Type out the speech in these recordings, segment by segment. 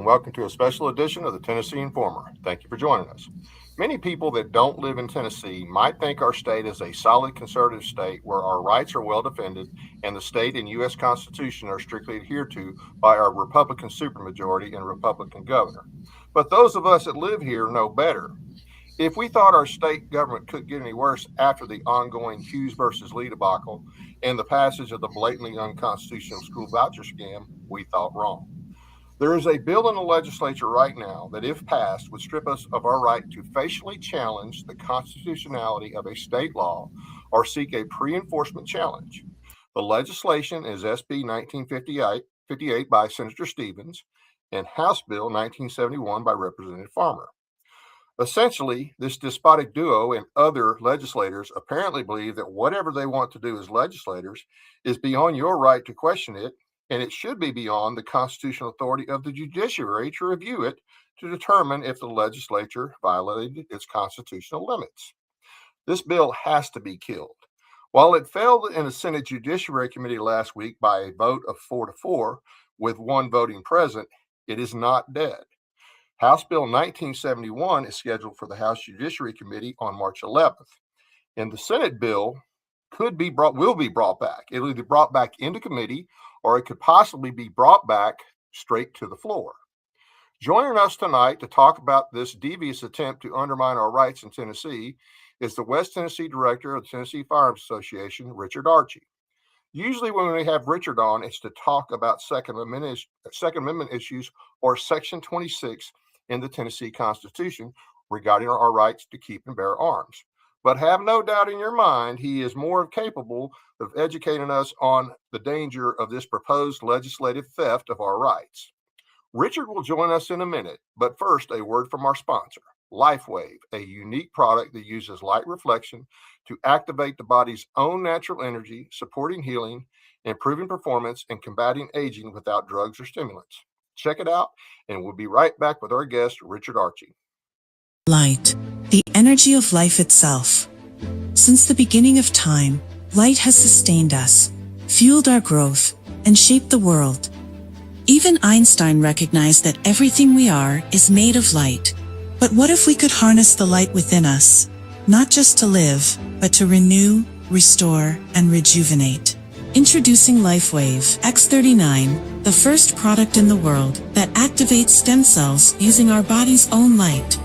welcome to a special edition of the Tennessee Informer. Thank you for joining us. Many people that don't live in Tennessee might think our state is a solid conservative state where our rights are well defended and the state and U.S. Constitution are strictly adhered to by our Republican supermajority and Republican governor. But those of us that live here know better. If we thought our state government couldn't get any worse after the ongoing Hughes versus Lee debacle and the passage of the blatantly unconstitutional school voucher scam, we thought wrong. There is a bill in the legislature right now that, if passed, would strip us of our right to facially challenge the constitutionality of a state law or seek a pre-enforcement challenge. The legislation is SB1958 by Senator Stevens and House Bill 1971 by Representative Farmer. Essentially, this despotic duo and other legislators apparently believe that whatever they want to do as legislators is beyond your right to question it, and it should be beyond the constitutional authority of the judiciary to review it to determine if the legislature violated its constitutional limits. This bill has to be killed. While it failed in the Senate Judiciary Committee last week by a vote of 4-4, with one voting present, it is not dead. House Bill 1971 is scheduled for the House Judiciary Committee on March 11th, and the Senate bill will be brought back. It'll be brought back into committee, or it could possibly be brought back straight to the floor. Joining us tonight to talk about this devious attempt to undermine our rights in Tennessee is the West Tennessee Director of the Tennessee Firearms Association, Richard Archie. Usually when we have Richard on, it's to talk about Second Amendment issues or Section 26 in the Tennessee Constitution regarding our rights to keep and bear arms. But have no doubt in your mind, he is more capable of educating us on the danger of this proposed legislative theft of our rights. Richard will join us in a minute, but first, a word from our sponsor, LifeWave, a unique product that uses light reflection to activate the body's own natural energy, supporting healing, improving performance, and combating aging without drugs or stimulants. Check it out, and we'll be right back with our guest, Richard Archie. Light, the energy of life itself. Since the beginning of time, light has sustained us, fueled our growth, and shaped the world. Even Einstein recognized that everything we are is made of light. But what if we could harness the light within us, not just to live, but to renew, restore, and rejuvenate? Introducing LifeWave X39, the first product in the world that activates stem cells using our body's own light.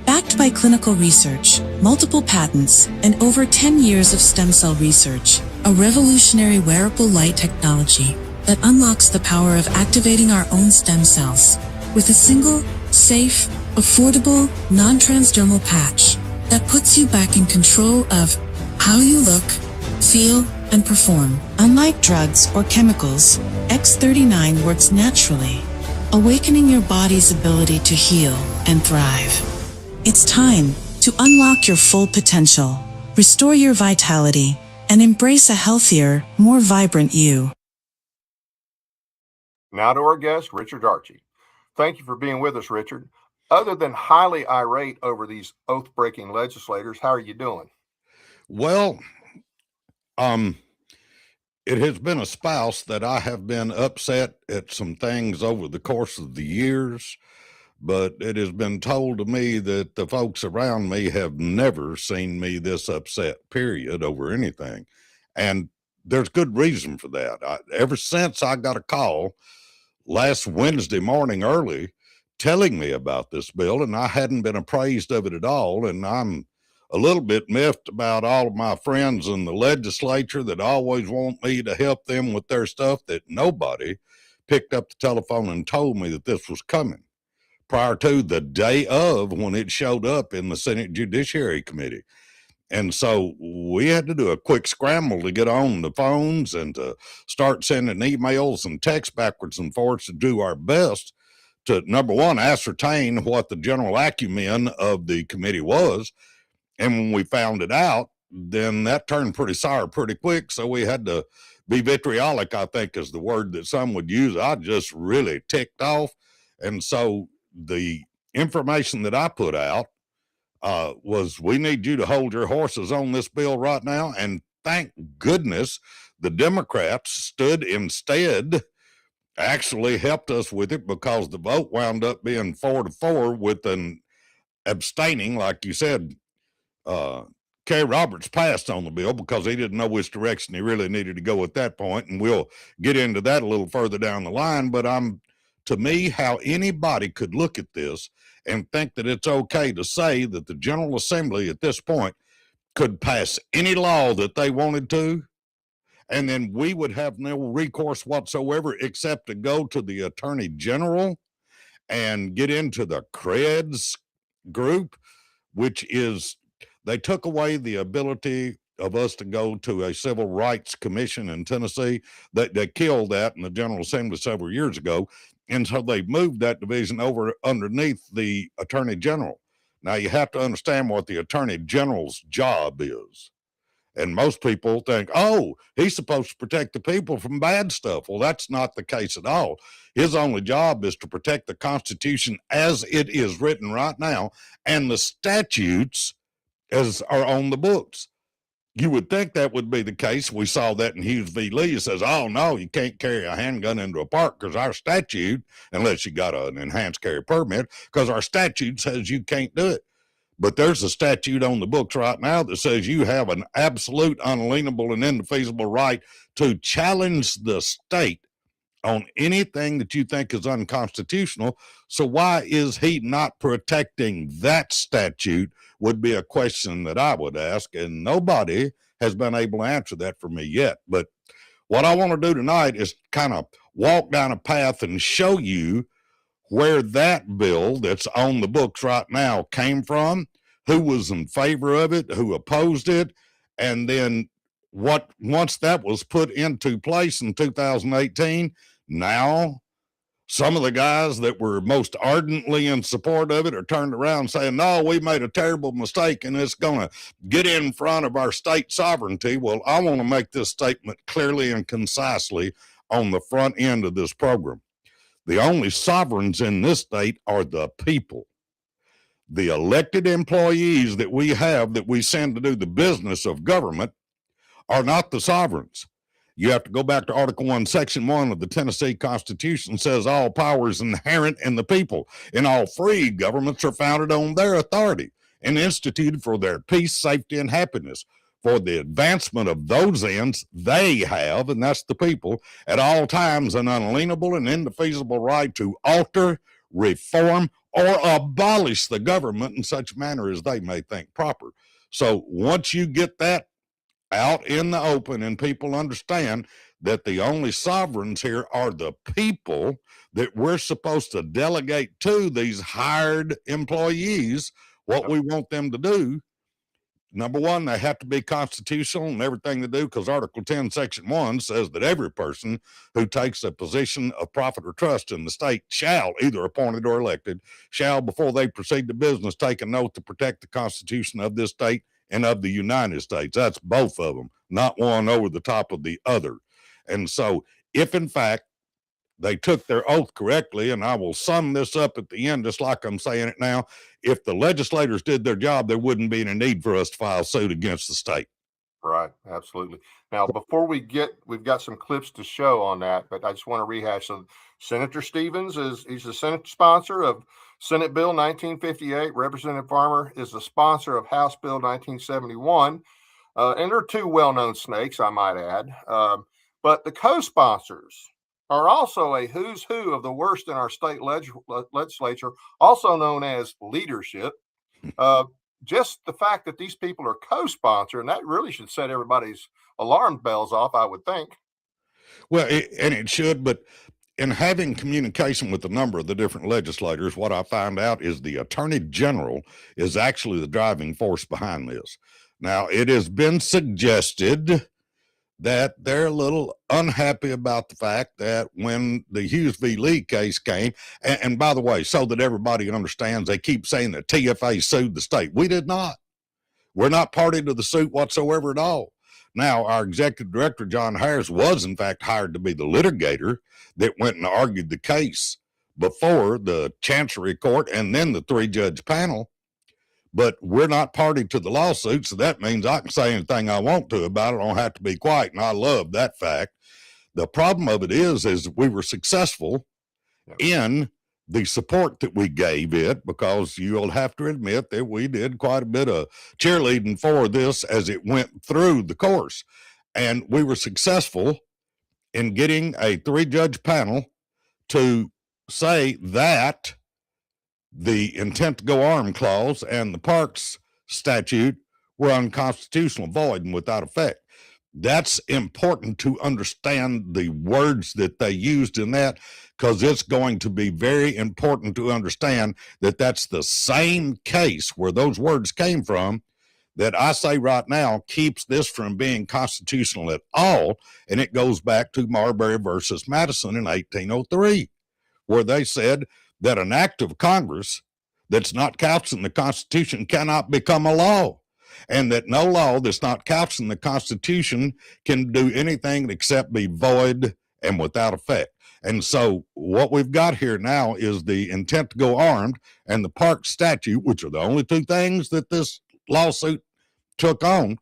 Backed by clinical research, multiple patents, and over 10 years of stem cell research, a revolutionary wearable light technology that unlocks the power of activating our own stem cells with a single, safe, affordable, non-transdermal patch that puts you back in control of how you look, feel, and perform. Unlike drugs or chemicals, X39 works naturally, awakening your body's ability to heal and thrive. It's time to unlock your full potential, restore your vitality, and embrace a healthier, more vibrant you. Now to our guest, Richard Archie. Thank you for being with us, Richard. Other than highly irate over these oath-breaking legislators, how are you doing? Well, it has been a spouse that I have been upset at some things over the course of the years, but it has been told to me that the folks around me have never seen me this upset, period, over anything. And there's good reason for that. Ever since I got a call last Wednesday morning early telling me about this bill, and I hadn't been appraised of it at all, and I'm a little bit miffed about all of my friends in the legislature that always want me to help them with their stuff, that nobody picked up the telephone and told me that this was coming prior to the day of when it showed up in the Senate Judiciary Committee. And so we had to do a quick scramble to get on the phones and to start sending emails and texts backwards and forwards to do our best to, number one, ascertain what the general acumen of the committee was. And when we found it out, then that turned pretty sour pretty quick. So we had to be vitriolic, I think is the word that some would use. I just really ticked off. And so the information that I put out was, we need you to hold your horses on this bill right now. And thank goodness the Democrats stood instead actually helped us with it because the vote wound up being 4-4 with an abstaining, like you said. Kerry Roberts passed on the bill because he didn't know which direction he really needed to go at that point, and we'll get into that a little further down the line. But to me, how anybody could look at this and think that it's okay to say that the General Assembly at this point could pass any law that they wanted to, and then we would have no recourse whatsoever except to go to the Attorney General and get into the creds group, which is, they took away the ability of us to go to a civil rights commission in Tennessee. They killed that in the General Assembly several years ago. And so they moved that division over underneath the Attorney General. Now you have to understand what the Attorney General's job is. And most people think, oh, he's supposed to protect the people from bad stuff. Well, that's not the case at all. His only job is to protect the Constitution as it is written right now, and the statutes as are on the books. You would think that would be the case. We saw that in Hughes v. Lee. It says, oh, no, you can't carry a handgun into a park because our statute, unless you got an enhanced carry permit, because our statute says you can't do it. But there's a statute on the books right now that says you have an absolute, unalienable, and indefeasible right to challenge the state on anything that you think is unconstitutional. So why is he not protecting that statute would be a question that I would ask, and nobody has been able to answer that for me yet. But what I want to do tonight is kind of walk down a path and show you where that bill that's on the books right now came from, who was in favor of it, who opposed it, and then what, once that was put into place in 2018, now some of the guys that were most ardently in support of it are turned around saying, no, we made a terrible mistake and it's going to get in front of our state sovereignty. Well, I want to make this statement clearly and concisely on the front end of this program. The only sovereigns in this state are the people. The elected employees that we have that we send to do the business of government are not the sovereigns. You have to go back to Article 1, Section 1 of the Tennessee Constitution says all power is inherent in the people, and all free governments are founded on their authority and instituted for their peace, safety, and happiness. For the advancement of those ends, they have, and that's the people, at all times an unalienable and indefeasible right to alter, reform, or abolish the government in such manner as they may think proper. So once you get that out in the open and people understand that the only sovereigns here are the people that we're supposed to delegate to these hired employees what we want them to do, number one, they have to be constitutional in everything they do, because Article 10, Section 1 says that every person who takes a position of profit or trust in the state shall, either appointed or elected, shall, before they proceed to business, take an oath to protect the Constitution of this state and of the United States. That's both of them, not one over the top of the other. And so if, in fact, they took their oath correctly, and I will sum this up at the end just like I'm saying it now, if the legislators did their job, there wouldn't be any need for us to file suit against the state. Right, absolutely. Now, before we've got some clips to show on that, but I just want to rehash. So Senator Stevens he's the Senate sponsor of Senate Bill 1958. Representative Farmer is the sponsor of House Bill 1971. And they're two well-known snakes, I might add. But the co-sponsors are also a who's who of the worst in our state legislature, also known as leadership. Just the fact that these people are co-sponsor, and that really should set everybody's alarm bells off, I would think. Well, it should, but in having communication with a number of the different legislators, what I found out is the Attorney General is actually the driving force behind this. Now, it has been suggested that they're a little unhappy about the fact that when the Hughes v. Lee case came, and by the way, so that everybody understands, they keep saying that TFA sued the state. We did not. We're not party to the suit whatsoever at all. Now, our executive director, John Harris, was in fact hired to be the litigator that went and argued the case before the Chancery Court and then the three-judge panel. But we're not party to the lawsuit, so that means I can say anything I want to about it. I don't have to be quiet, and I love that fact. The problem of it is we were successful Yep. in the support that we gave it, because you'll have to admit that we did quite a bit of cheerleading for this as it went through the course. And we were successful in getting a 3-judge panel to say that the intent to go armed clause and the parks statute were unconstitutional, void, and without effect. That's important to understand the words that they used in that, because it's going to be very important to understand that that's the same case where those words came from that I say right now keeps this from being constitutional at all. And it goes back to Marbury versus Madison in 1803, where they said that an act of Congress that's not couched in the Constitution cannot become a law, and that no law that's not couched in the Constitution can do anything except be void and without effect. And so what we've got here now is the intent to go armed and the park statute, which are the only two things that this lawsuit took on.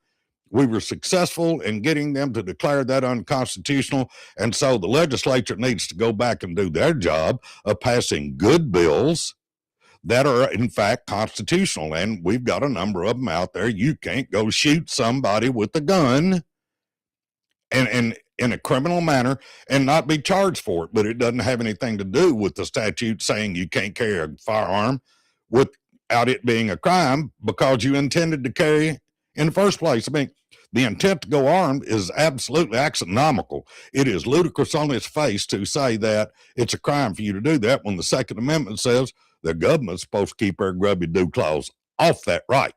We were successful in getting them to declare that unconstitutional. And so the legislature needs to go back and do their job of passing good bills that are in fact constitutional. And we've got a number of them out there. You can't go shoot somebody with a gun and in a criminal manner and not be charged for it. But it doesn't have anything to do with the statute saying you can't carry a firearm without it being a crime because you intended to carry in the first place. I mean, the intent to go armed is absolutely axionomical. It is ludicrous on its face to say that it's a crime for you to do that when the Second Amendment says the government's supposed to keep their grubby do clause off that right.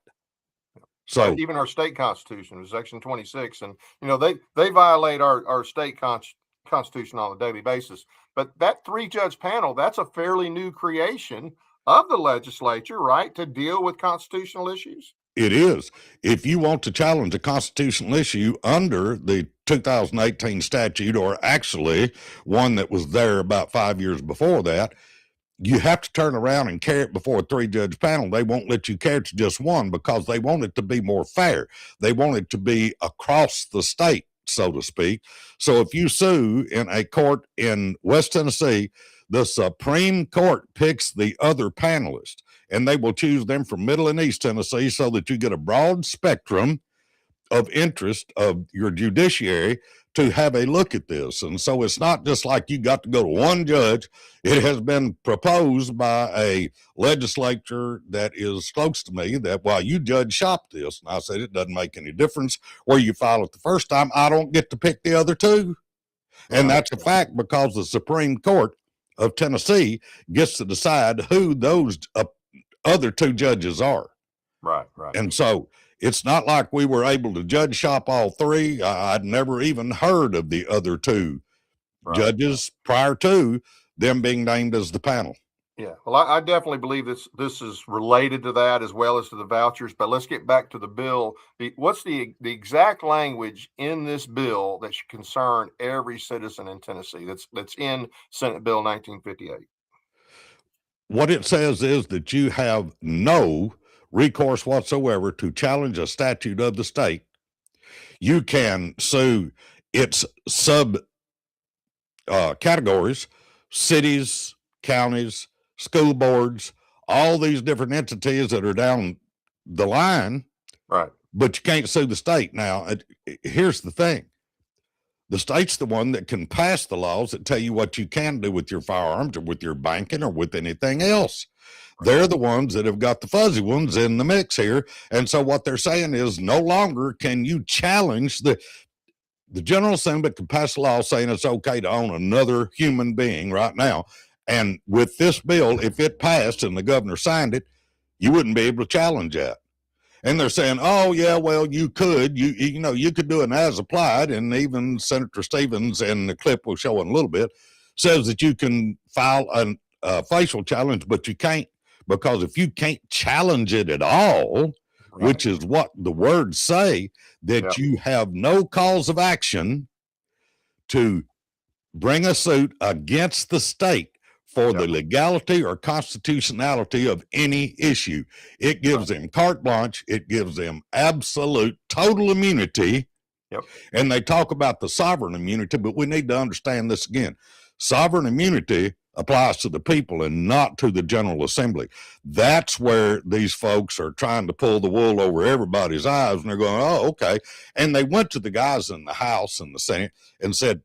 So even our state constitution, Section 26, and they violate our state constitution on a daily basis. But that 3-judge panel, that's a fairly new creation of the legislature, right, to deal with constitutional issues. It is. If you want to challenge a constitutional issue under the 2018 statute, or actually one that was there about 5 years before that, you have to turn around and carry it before a 3-judge panel. They won't let you carry it to just one because they want it to be more fair. They want it to be across the state, so to speak. So if you sue in a court in West Tennessee, the Supreme Court picks the other panelists, and they will choose them from Middle and East Tennessee so that you get a broad spectrum of interest of your judiciary to have a look at this. And so it's not just like you got to go to one judge. It has been proposed by a legislature that is close to me that while you judge shop this, and I said it doesn't make any difference where you file it the first time, I don't get to pick the other two. And that's a fact because the Supreme Court of Tennessee gets to decide who those other two judges are. Right. And so it's not like we were able to judge shop all three. I'd never even heard of the other two judges prior to them being named as the panel. Yeah, well, I definitely believe this is related to that as well as to the vouchers. But let's get back to the bill. What's the exact language in this bill that should concern every citizen in Tennessee? That's in Senate Bill 1958. What it says is that you have no recourse whatsoever to challenge a statute of the state. You can sue its sub categories, cities, counties, school boards, all these different entities that are down the line, right? But you can't sue the state. Now, here's the thing. The state's the one that can pass the laws that tell you what you can do with your firearms or with your banking or with anything else. They're the ones that have got the fuzzy ones in the mix here. And so what they're saying is no longer can you challenge the General Assembly can pass a law saying it's okay to own another human being right now. And with this bill, if it passed and the governor signed it, you wouldn't be able to challenge that. And they're saying, oh, yeah, well, you could. You could do an as applied. And even Senator Stevens, and the clip we'll show in a little bit, says that you can file a facial challenge, but you can't, because if you can't challenge it at all, which is what the words say, that you have no cause of action to bring a suit against the state for the legality or constitutionality of any issue. It gives them carte blanche. It gives them absolute total immunity Yep. And they talk about the sovereign immunity, but we need to understand this again. Sovereign immunity applies to the people and not to the General Assembly. That's where these folks are trying to pull the wool over everybody's eyes, and they're going, oh, okay. And they went to the guys in the House and the Senate and said,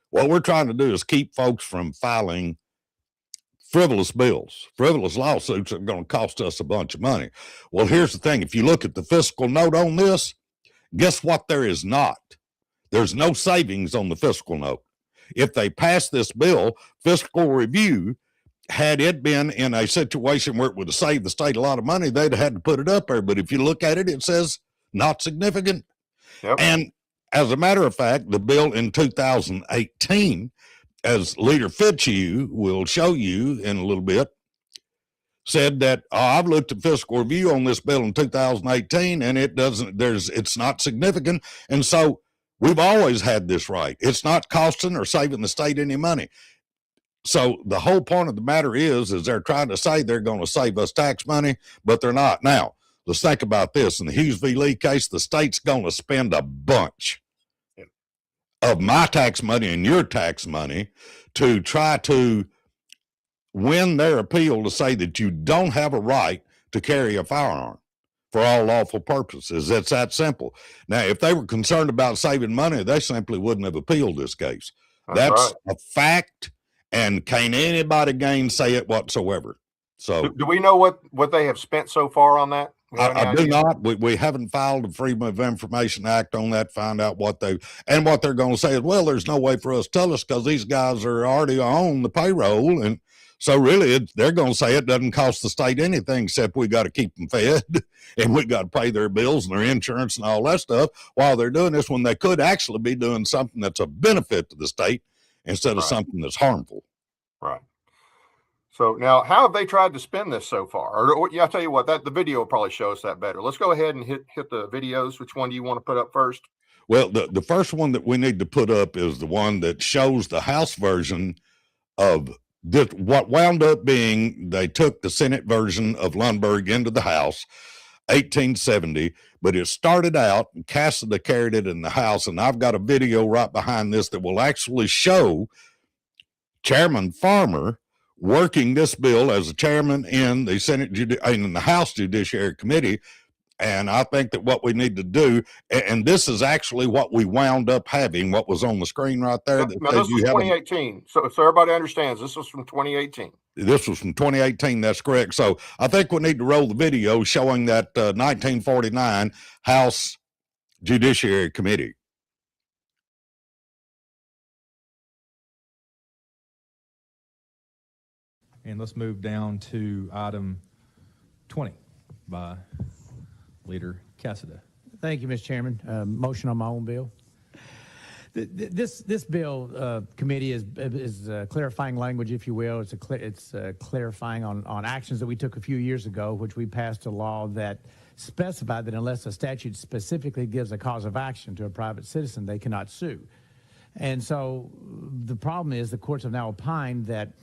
what we're trying to do is keep folks from filing frivolous bills, frivolous lawsuits that are going to cost us a bunch of money. Well, here's the thing. If you look at the fiscal note on this, guess what there is not? There's no savings on the fiscal note. If they pass this bill, fiscal review, had it been in a situation where it would have saved the state a lot of money, they'd have had to put it up there. But if you look at it, it says not significant. Yep. And as a matter of fact, the bill in 2018, as Leader Fitzhugh will show you in a little bit, said that I've looked at fiscal review on this bill in 2018 and it's not significant. And so we've always had this right. It's not costing or saving the state any money. So the whole point of the matter is they're trying to say they're going to save us tax money, but they're not. Now, let's think about this. In the Hughes v. Lee case, the state's going to spend a bunch of my tax money and your tax money to try to win their appeal to say that you don't have a right to carry a firearm for all lawful purposes. It's that simple. Now, if they were concerned about saving money, they simply wouldn't have appealed this case. That's a fact, and can't anybody gainsay it whatsoever. So, do we know what they have spent so far on that? I do not. We haven't filed a Freedom of Information Act on that, find out what they're going to say is, well, there's no way for us to tell us because these guys are already on the payroll. And so really they're going to say it doesn't cost the state anything except we got to keep them fed and we got to pay their bills and their insurance and all that stuff while they're doing this, when they could actually be doing something that's a benefit to the state instead of something that's harmful. Right. So now, how have they tried to spin this so far? Or yeah, I'll tell you what, the video will probably show us that better. Let's go ahead and hit the videos. Which one do you want to put up first? Well, the first one that we need to put up is the one that shows the House version of this, what wound up being, they took the Senate version of Lundberg into the House, 1870, but it started out, and Cassida carried it in the House, and I've got a video right behind this that will actually show Chairman Farmer working this bill as a chairman in the in the House Judiciary Committee. And I think that what we need to do, and this is actually what we wound up having, what was on the screen right there. Now, this was 2018. So everybody understands this was from 2018. This was from 2018. That's correct. So I think we need to roll the video showing that 1949 House Judiciary Committee. And let's move down to item 20 by Leader Cassida. Thank you, Mr. Chairman. Motion on my own bill. This bill committee is clarifying language, if you will. It's clarifying on actions that we took a few years ago, which we passed a law that specified that unless a statute specifically gives a cause of action to a private citizen, they cannot sue. And so the problem is the courts have now opined that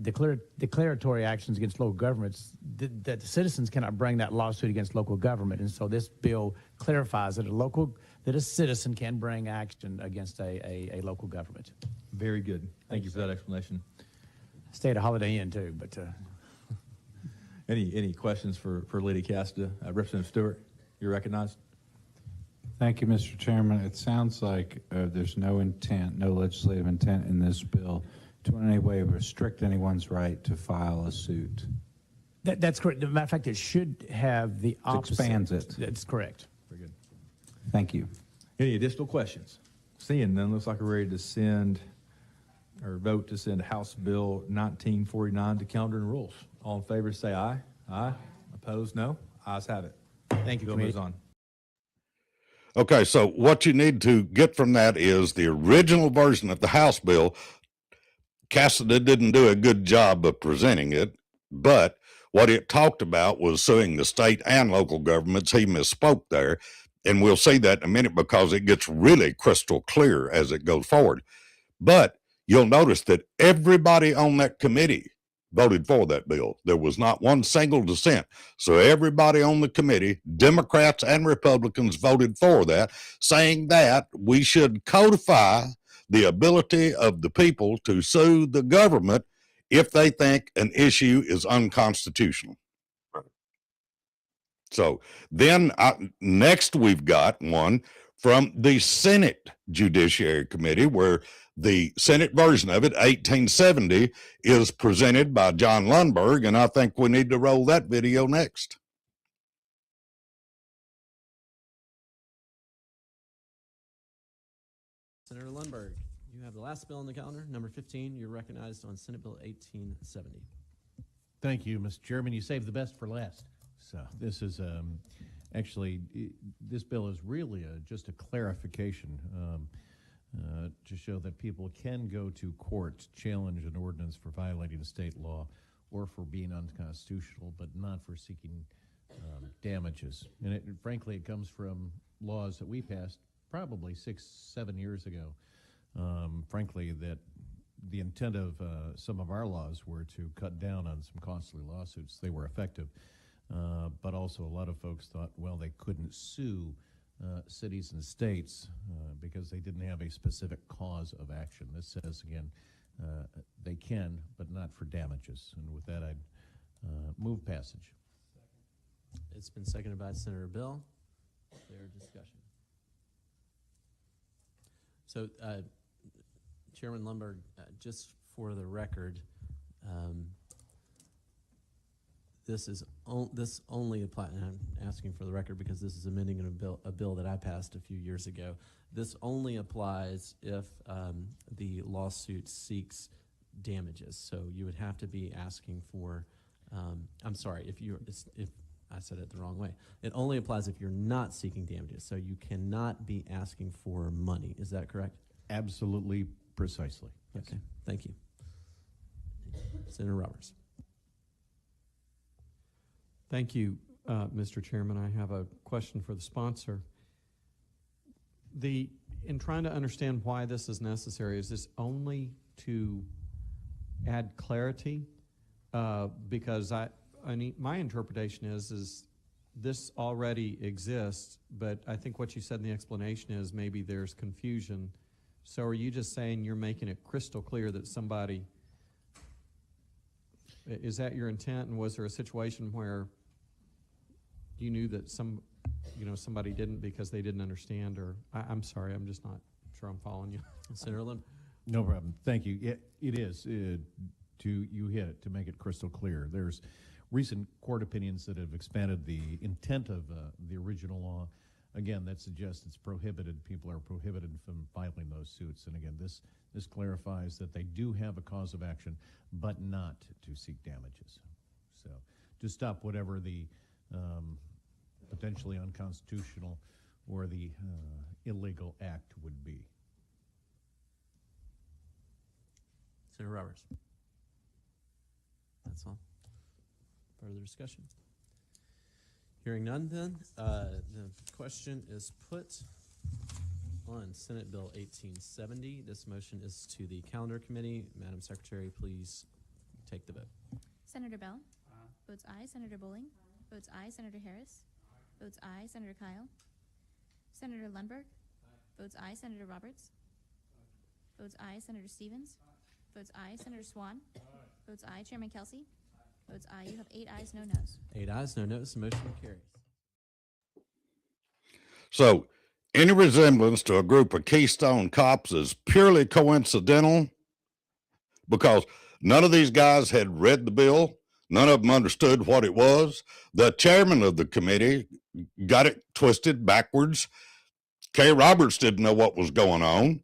declaratory actions against local governments, that the citizens cannot bring that lawsuit against local government. And so this bill clarifies that a citizen can bring action against a local government. Very good. Thank you for that explanation. Stay at a Holiday Inn too, but any questions for Lady Cassida? Representative Stewart, you're recognized. Thank you, Mr. Chairman. It sounds like there's no legislative intent in this bill to in any way restrict anyone's right to file a suit. That's correct. As a matter of fact, it should have the opposite. It expands it. That's correct. Very good. Thank you. Any additional questions? Seeing none, looks like we're ready to vote to send House Bill 1949 to calendar and rules. All in favor say aye. Aye. Opposed, no. Ayes have it. Thank you, Bill committee. moves on. Okay, so what you need to get from that is the original version of the House bill. Cassida didn't do a good job of presenting it, but what it talked about was suing the state and local governments. He misspoke there, and we'll see that in a minute because it gets really crystal clear as it goes forward. But you'll notice that everybody on that committee voted for that bill. There was not one single dissent. So everybody on the committee, Democrats and Republicans, voted for that, saying that we should codify the ability of the people to sue the government if they think an issue is unconstitutional. So then next we've got one from the Senate Judiciary Committee, where the Senate version of it, 1870, is presented by John Lundberg, and I think we need to roll that video next. Senator Lundberg, you have the last bill on the calendar, number 15. You're recognized on Senate Bill 1870. Thank you, Mr. Chairman. You saved the best for last. So this is actually, this bill is really just a clarification to show that people can go to court to challenge an ordinance for violating state law or for being unconstitutional, but not for seeking damages. And frankly, it comes from laws that we passed probably 6-7 years ago. Frankly, that the intent of some of our laws were to cut down on some costly lawsuits. They were effective. But also a lot of folks thought, well, they couldn't sue cities and states because they didn't have a specific cause of action. This says, again, they can, but not for damages. And with that, I'd move passage. It's been seconded by Senator Bill. Their discussion. So, Chairman Lundberg, just for the record, this only applies, and I'm asking for the record because this is amending a bill that I passed a few years ago. This only applies if the lawsuit seeks damages. So you would have to be asking for, I'm sorry, if I said it the wrong way. It only applies if you're not seeking damages. So you cannot be asking for money. Is that correct? Absolutely, precisely. Yes. Okay, thank you. Senator Roberts. Thank you, Mr. Chairman. I have a question for the sponsor. In trying to understand why this is necessary, is this only to add clarity? Because my interpretation is this already exists, but I think what you said in the explanation is maybe there's confusion. So are you just saying you're making it crystal clear that somebody, is that your intent? And was there a situation where you knew that somebody didn't because they didn't understand? Or I'm sorry, I'm just not sure I'm following you. Senator Lund. No problem. Thank you. It is you hit it to make it crystal clear. There's recent court opinions that have expanded the intent of the original law. Again, that suggests it's prohibited. People are prohibited from filing those suits. And again, this clarifies that they do have a cause of action, but not to seek damages. So to stop whatever the potentially unconstitutional or the illegal act would be. Senator Roberts. That's all. Further discussion? Hearing none, then the question is put on Senate Bill 1870. This motion is to the Calendar Committee. Madam Secretary, please take the vote. Senator Bell? Votes aye. Senator Bowling? Votes aye. Senator Harris? Votes aye. Senator Kyle? Senator Lundberg? Votes aye. Senator Roberts? Votes aye. Senator Stevens? Votes aye. Senator Swan? Votes aye. Chairman Kelsey? Votes aye. You have 8 ayes, no noes. 8 ayes, no noes. The motion carries. So any resemblance to a group of Keystone cops is purely coincidental because none of these guys had read the bill. None of them understood what it was. The chairman of the committee got it twisted backwards. Kay Roberts didn't know what was going on.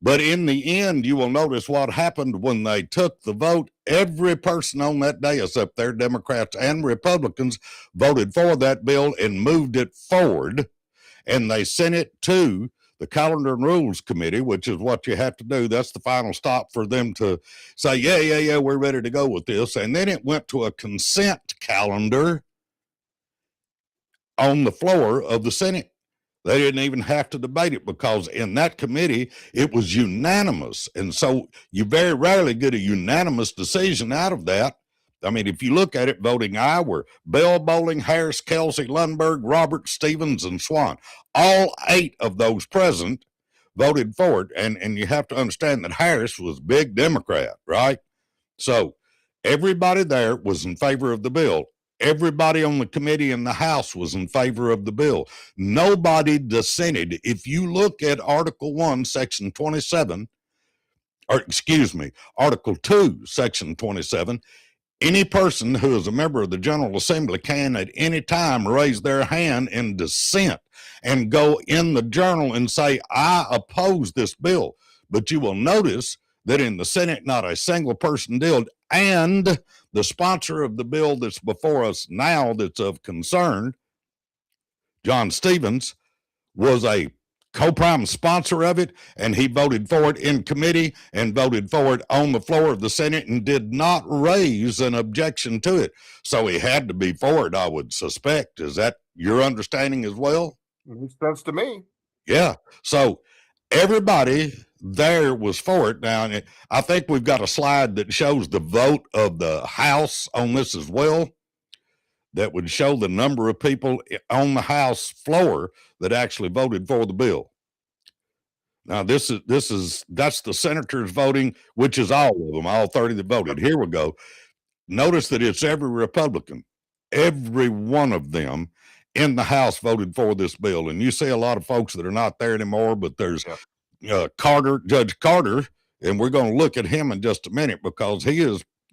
But in the end, you will notice what happened when they took the vote. Every person on that dais up there, Democrats and Republicans, voted for that bill and moved it forward. And they sent it to the Calendar and Rules Committee, which is what you have to do. That's the final stop for them to say, yeah, we're ready to go with this. And then it went to a consent calendar on the floor of the Senate. They didn't even have to debate it because in that committee, it was unanimous. And so you very rarely get a unanimous decision out of that. I mean, if you look at it, voting aye were Bell, Bowling, Harris, Kelsey, Lundberg, Roberts, Stevens, and Swan. All 8 of those present voted for it. And you have to understand that Harris was big Democrat, right? So everybody there was in favor of the bill. Everybody on the committee in the House was in favor of the bill. Nobody dissented. If you look at Article 1, Section 27, or excuse me, Article 2, Section 27, any person who is a member of the General Assembly can at any time raise their hand in dissent and go in the journal and say, I oppose this bill. But you will notice that in the Senate, not a single person did. And the sponsor of the bill that's before us now that's of concern, John Stevens, was a co-prime sponsor of it, and he voted for it in committee and voted for it on the floor of the Senate and did not raise an objection to it. So he had to be for it, I would suspect. Is that your understanding as well? Makes sense to me. Yeah. So everybody there was for it. Now, I think we've got a slide that shows the vote of the House on this as well, that would show the number of people on the House floor that actually voted for the bill. Now, that's the senators voting, which is all of them, all 30 that voted. Here we go. Notice that it's every Republican, every one of them in the House voted for this bill. And you see a lot of folks that are not there anymore, but there's Judge Carter, and we're going to look at him in just a minute because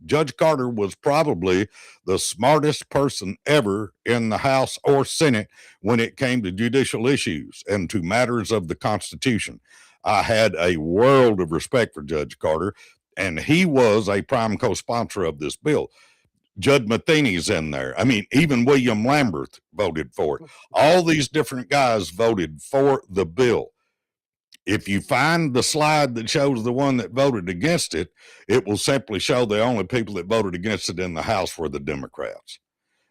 Judge Carter was probably the smartest person ever in the House or Senate when it came to judicial issues and to matters of the Constitution. I had a world of respect for Judge Carter, and he was a prime co-sponsor of this bill. Judge Matheny's in there. I mean, even William Lambert voted for it. All these different guys voted for the bill. If you find the slide that shows the one that voted against it, it will simply show the only people that voted against it in the House were the Democrats.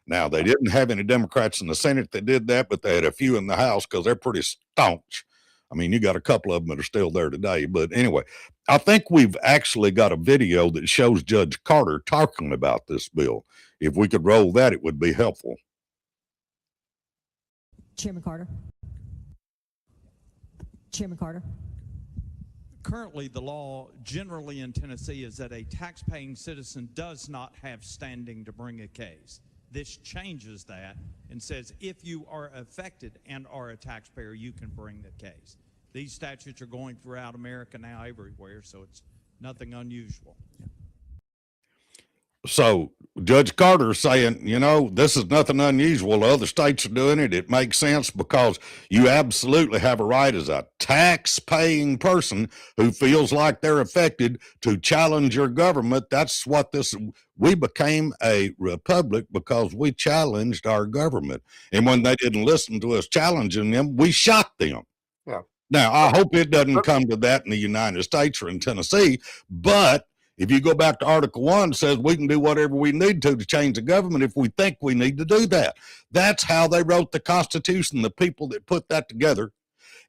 Now, they didn't have any Democrats in the Senate that did that, but they had a few in the House because they're pretty staunch. I mean, you got a couple of them that are still there today. But anyway, I think we've actually got a video that shows Judge Carter talking about this bill. If we could roll that, it would be helpful. Chairman Carter. Chairman Carter. Currently, the law generally in Tennessee is that a taxpaying citizen does not have standing to bring a case. This changes that and says if you are affected and are a taxpayer, you can bring the case. These statutes are going throughout America now everywhere, so it's nothing unusual. So Judge Carter saying, this is nothing unusual. Other states are doing it. It makes sense because you absolutely have a right as a tax-paying person who feels like they're affected to challenge your government. That's what we became a republic because we challenged our government. And when they didn't listen to us challenging them, we shot them. Yeah. Now, I hope it doesn't come to that in the United States or in Tennessee, but if you go back to Article 1, it says we can do whatever we need to change the government if we think we need to do that. That's how they wrote the Constitution. The people that put that together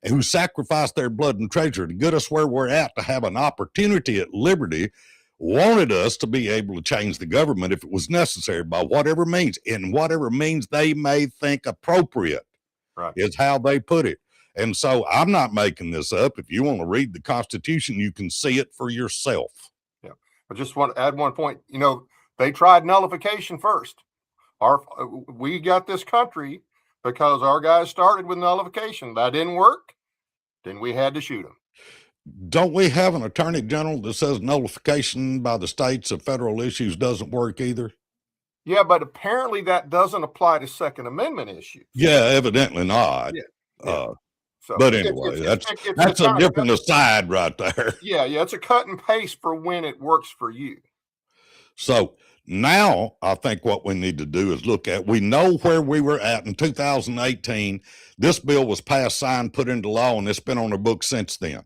and who sacrificed their blood and treasure to get us where we're at, to have an opportunity at liberty, wanted us to be able to change the government if it was necessary by whatever means, in whatever means they may think appropriate, right, is how they put it. And so I'm not making this up. If you want to read the Constitution, you can see it for yourself. I just want to add one point. They tried nullification first. We got this country because our guys started with nullification. That didn't work. Then we had to shoot them. Don't we have an attorney general that says nullification by the states of federal issues doesn't work either? Yeah, but apparently that doesn't apply to Second Amendment issues. Yeah, evidently not. Yeah. So, but anyway, that's a different aside right there. Yeah, it's a cut and paste for when it works for you. So now I think what we need to do is we know where we were at in 2018. This bill was passed, signed, put into law, and it's been on the books since then.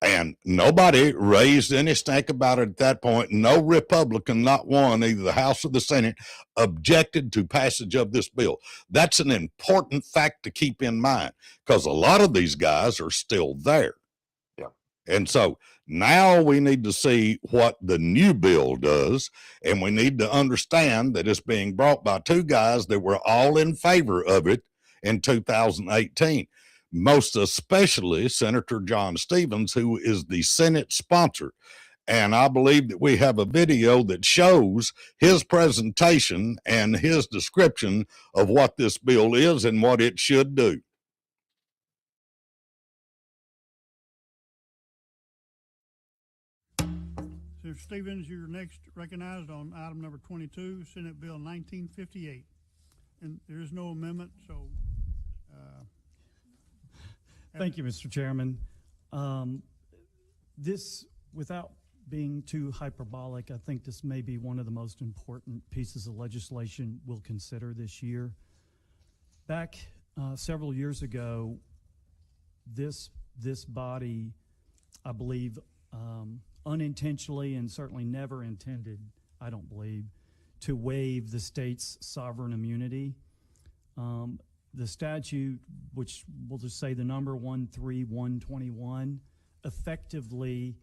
And nobody raised any stink about it at that point. No Republican, not one, either the House or the Senate, objected to passage of this bill. That's an important fact to keep in mind because a lot of these guys are still there. Yeah. And so Now we need to see what the new bill does, and we need to understand that it's being brought by two guys that were all in favor of it in 2018, most especially Senator John Stevens, who is the Senate sponsor. And I believe that we have a video that shows his presentation and his description of what this bill is and what it should do. Senator Stevens, you're next recognized on item number 22, Senate Bill 1958. And there is no amendment, so. Thank you, Mr. Chairman. This, without being too hyperbolic, I think this may be one of the most important pieces of legislation we'll consider this year. Back several years ago, this body, I believe, unintentionally and certainly never intended, I don't believe, to waive the state's sovereign immunity. The statute, which we'll just say the number 13121, effectively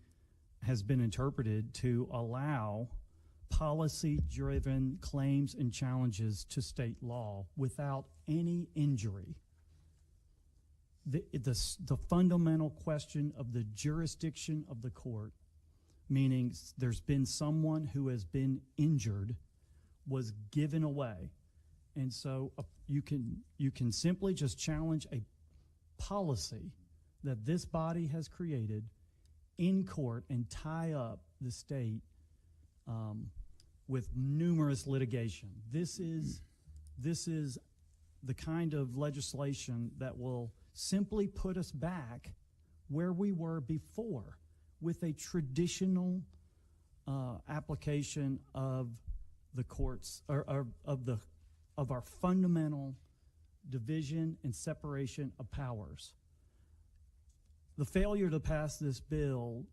has been interpreted to allow policy-driven claims and challenges to state law without any injury. The fundamental question of the jurisdiction of the court, meaning there's been someone who has been injured, was given away. And so you can simply just challenge a policy that this body has created in court and tie up the state with numerous litigation. This is the kind of legislation that will simply put us back where we were before, with a traditional application of the courts, or of our fundamental division and separation of powers. The failure to pass this bill,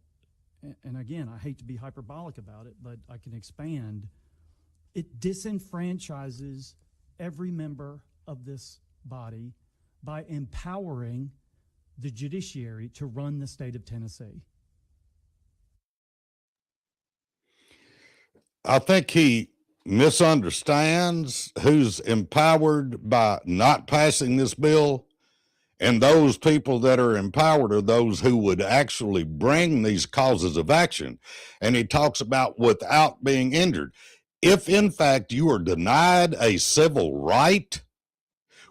and again, I hate to be hyperbolic about it, but I can expand, it disenfranchises every member of this body by empowering the judiciary to run the state of Tennessee. I think he misunderstands who's empowered by not passing this bill, and those people that are empowered are those who would actually bring these causes of action. And he talks about without being injured. If in fact you are denied a civil right,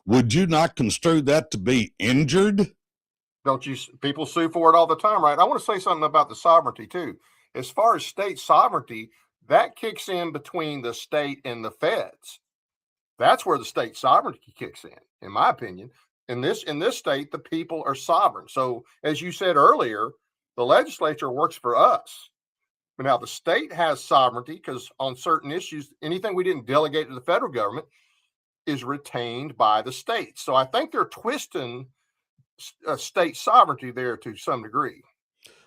would you not construe that to be injured? Don't you, people sue for it all the time, right? I want to say something about the sovereignty too. As far as state sovereignty, that kicks in between the state and the feds. That's where the state sovereignty kicks in my opinion. In this state, the people are sovereign. So as you said earlier, the legislature works for us. But now the state has sovereignty because on certain issues, anything we didn't delegate to the federal government is retained by the state. So I think they're twisting state sovereignty there to some degree.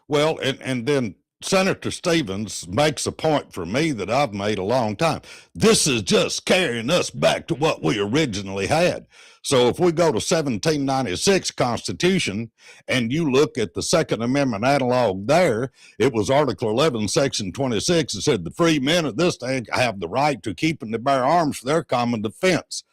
Well, and then Senator Stevens makes a point for me that I've made a long time. This is just carrying us back to what we originally had. So if we go to 1796 Constitution and you look at the Second Amendment analog there, it was Article 11, Section 26. It said the free men of this day have the right to keep and to bear arms for their common defense.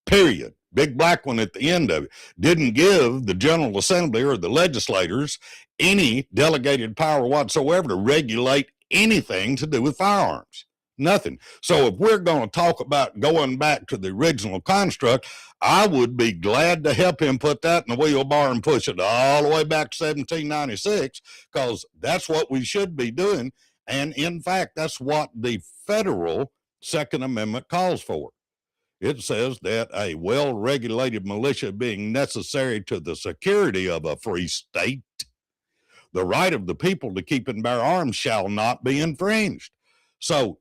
Period. Big black one at the end of it. Didn't give the General Assembly or the legislators any delegated power whatsoever to regulate anything to do with firearms. Nothing. So if we're going to talk about going back to the original construct, I would be glad to help him put that in the wheelbarrow and push it all the way back to 1796, because that's what we should be doing. And in fact, that's what the federal Second Amendment calls for. It says that a well-regulated militia being necessary to the security of a free state, the right of the people to keep and bear arms shall not be infringed. So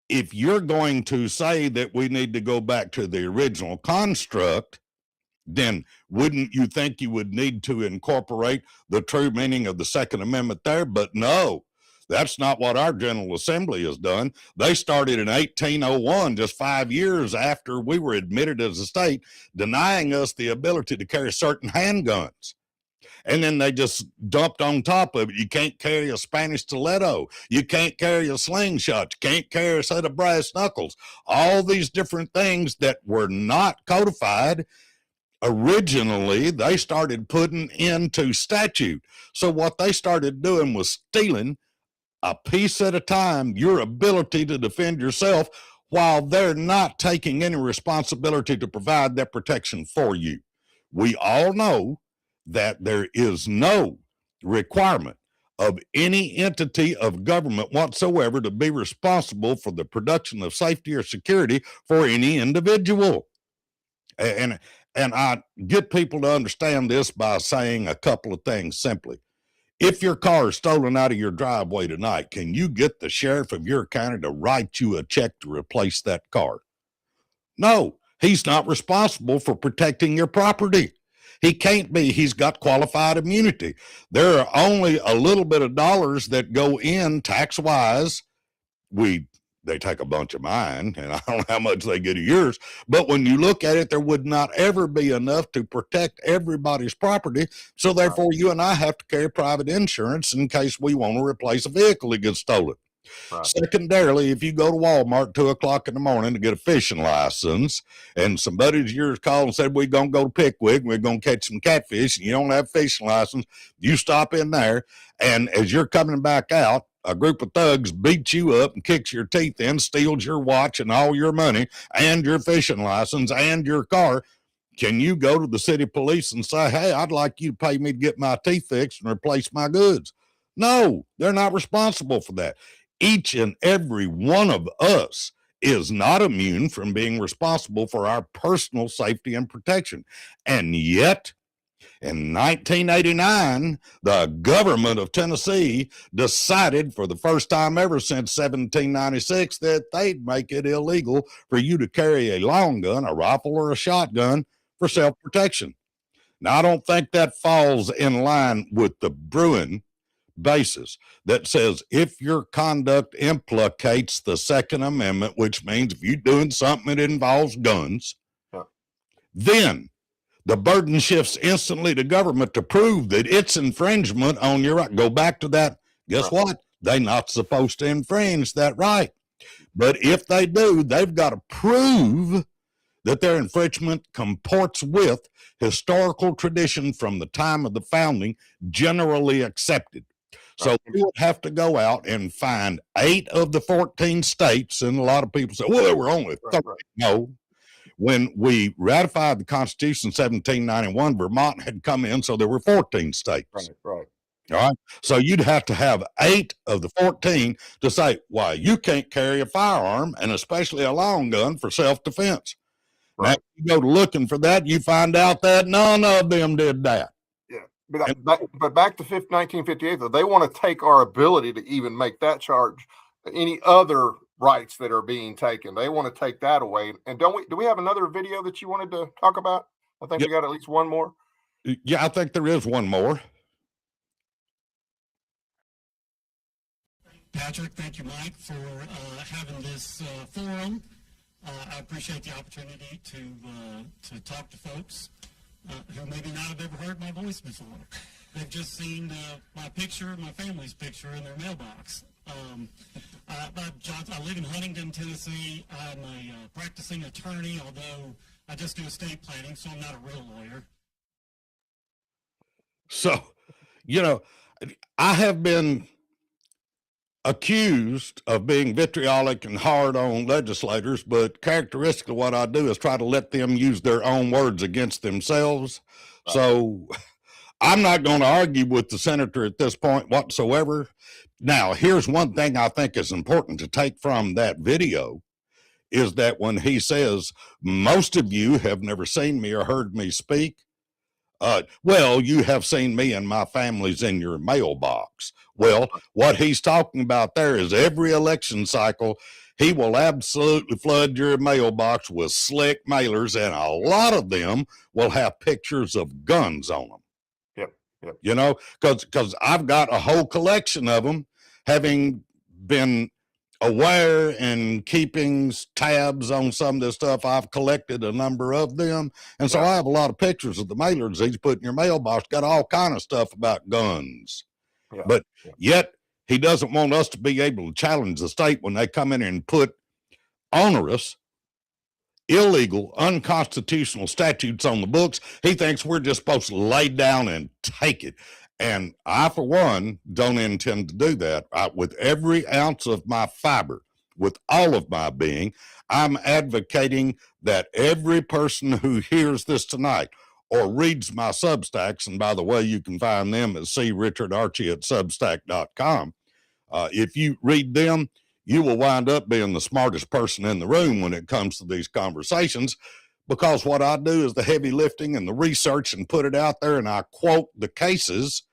if you're going to say that we need to go back to the original construct, then wouldn't you think you would need to incorporate the true meaning of the Second Amendment there? But no. That's not what our General Assembly has done. They started in 1801, just 5 years after we were admitted as a state, denying us the ability to carry certain handguns. And then they just dumped on top of it. You can't carry a Spanish stiletto. You can't carry a slingshot. You can't carry a set of brass knuckles. All these different things that were not codified. Originally, they started putting into statute. So what they started doing was stealing a piece at a time your ability to defend yourself, while they're not taking any responsibility to provide that protection for you. We all know that there is no requirement of any entity of government whatsoever to be responsible for the production of safety or security for any individual. And I get people to understand this by saying a couple of things simply. If your car is stolen out of your driveway tonight, can you get the sheriff of your county to write you a check to replace that car? No, he's not responsible for protecting your property. He can't be. He's got qualified immunity. There are only a little bit of dollars that go in tax-wise. They take a bunch of mine, and I don't know how much they get of yours. But when you look at it, there would not ever be enough to protect everybody's property. So therefore, you and I have to carry private insurance in case we want to replace a vehicle that gets stolen. Right. Secondarily, if you go to Walmart 2:00 in the morning to get a fishing license, and some buddies of yours called and said, we're going to go to Pickwick and we're going to catch some catfish, and you don't have a fishing license, you stop in there, and as you're coming back out, a group of thugs beats you up and kicks your teeth in, steals your watch and all your money and your fishing license and your car. Can you go to the city police and say, hey, I'd like you to pay me to get my teeth fixed and replace my goods? No, they're not responsible for that. Each and every one of us is not immune from being responsible for our personal safety and protection. And yet, in 1989, the government of Tennessee decided for the first time ever since 1796 that they'd make it illegal for you to carry a long gun, a rifle, or a shotgun for self-protection. Now, I don't think that falls in line with the Bruin basis that says if your conduct implicates the Second Amendment, which means if you're doing something that involves guns, then the burden shifts instantly to government to prove that it's infringement on your right. Go back to that. Guess what? They're not supposed to infringe that right. But if they do, they've got to prove that their infringement comports with historical tradition from the time of the founding, generally accepted. So we would have to go out and find 8 of the 14 states, and a lot of people say, well, there were only 30. No. When we ratified the Constitution in 1791, Vermont had come in, so there were 14 states. Right. All right. So you'd have to have 8 of the 14 to say, why, you can't carry a firearm, and especially a long gun, for self-defense. Right. Now, you go looking for that, you find out that none of them did that. Yeah. But back to 1958, though, they want to take our ability to even make that charge, any other rights that are being taken. They want to take that away. And do we have another video that you wanted to talk about? I think we got at least one more. Yeah, I think there is one more. Patrick, thank you, Mike, for having this forum. I appreciate the opportunity to talk to folks who maybe not have ever heard my voice before. They've just seen my picture, my family's picture in their mailbox. I live in Huntington, Tennessee. I'm a practicing attorney, although I just do estate planning, so I'm not a real lawyer. So, I have been accused of being vitriolic and hard on legislators, but characteristically what I do is try to let them use their own words against themselves. Right. So I'm not going to argue with the senator at this point whatsoever. Now, here's one thing I think is important to take from that video is that when he says, most of you have never seen me or heard me speak, well, you have seen me and my family's in your mailbox. Well, what he's talking about there is every election cycle, he will absolutely flood your mailbox with slick mailers, and a lot of them will have pictures of guns on them. Yep. Because I've got a whole collection of them, having been aware and keeping tabs on some of this stuff. I've collected a number of them. And so I have a lot of pictures of the mailers he's put in your mailbox, got all kind of stuff about guns. But yet he doesn't want us to be able to challenge the state when they come in and put onerous, illegal, unconstitutional statutes on the books. He thinks we're just supposed to lay down and take it. And I, for one, don't intend to do that. With every ounce of my fiber, with all of my being, I'm advocating that every person who hears this tonight or reads my Substacks, and by the way, you can find them at crichardarchie at substack.com. If you read them, you will wind up being the smartest person in the room when it comes to these conversations, because what I do is the heavy lifting and the research and put it out there, and I quote the cases.